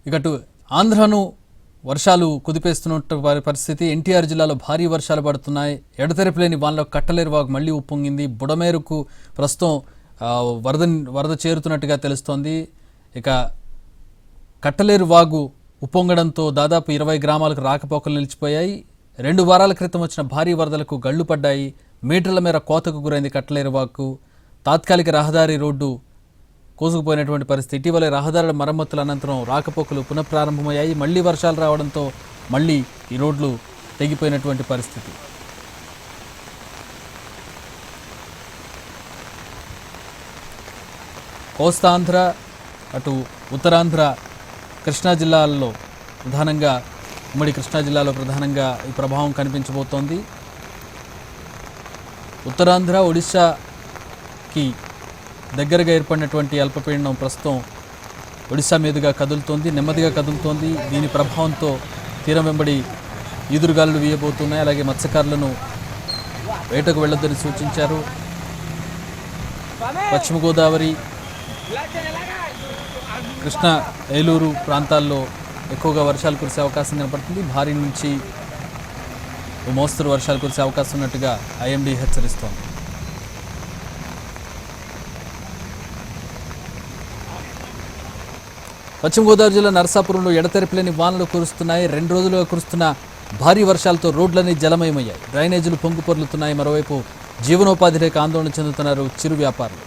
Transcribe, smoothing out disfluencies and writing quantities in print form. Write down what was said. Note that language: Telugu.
ఇకటు ఆంధ్రను వర్షాలు కుదిపేస్తున్న పరిస్థితి. ఎన్టీఆర్ జిల్లాలో భారీ వర్షాలు పడుతున్నాయి. ఎడతెరిపిలేని వానలో కట్టలేరు వాగు మళ్లీ ఉప్పొంగింది. బుడమేరుకు ప్రస్తుతం వరద చేరుతున్నట్టుగా తెలుస్తోంది. ఇక కట్టలేరు వాగు ఉప్పొంగడంతో దాదాపు 20 గ్రామాలకు రాకపోకలు నిలిచిపోయాయి. 2 వారాల క్రితం వచ్చిన భారీ వరదలకు గళ్లు పడ్డాయి. మీటర్ల మేర కోతకు గురైంది కట్టలేరు వాగు. తాత్కాలిక రహదారి రోడ్డు కోసుకుపోయినటువంటి పరిస్థితి. ఇటీవల రహదారుల మరమ్మతుల అనంతరం రాకపోకలు పునఃప్రారంభమయ్యాయి. మళ్లీ వర్షాలు రావడంతో మళ్లీ ఈ రోడ్లు తెగిపోయినటువంటి పరిస్థితి. కోస్తాంధ్ర, అటు ఉత్తరాంధ్ర, కృష్ణా జిల్లాల్లో ప్రధానంగా ఉమ్మడి కృష్ణా జిల్లాలో ప్రధానంగా ఈ ప్రభావం కనిపించబోతోంది. ఉత్తరాంధ్ర, ఒడిశాకి దగ్గరగా ఏర్పడినటువంటి అల్పపీడనం ప్రస్తుతం ఒడిశా మీదుగా కదులుతోంది, నెమ్మదిగా కదులుతోంది. దీని ప్రభావంతో తీరం వెంబడి ఈదురుగాలులు వీయబోతున్నాయి. అలాగే మత్స్యకారులను వేటకు వెళ్లొద్దని సూచించారు. పశ్చిమ గోదావరి, కృష్ణా, ఏలూరు ప్రాంతాల్లో ఎక్కువగా వర్షాలు కురిసే అవకాశం కనపడుతుంది. భారీ నుంచి మోస్తరు వర్షాలు కురిసే అవకాశం ఉన్నట్టుగా ఐఎండీ హెచ్చరిస్తోంది. పశ్చిమ గోదావరి జిల్లా నరసాపురంలో ఎడతెరిపిలేని వానలు కురుస్తున్నాయి. 2 రోజులుగా కురుస్తున్న భారీ వర్షాలతో రోడ్లన్నీ జలమయమయ్యాయి. డ్రైనేజీలు పొంగిపొర్లుతున్నాయి. మరోవైపు జీవనోపాధి లేక ఆందోళన చెందుతున్నారు చిరు వ్యాపారులు.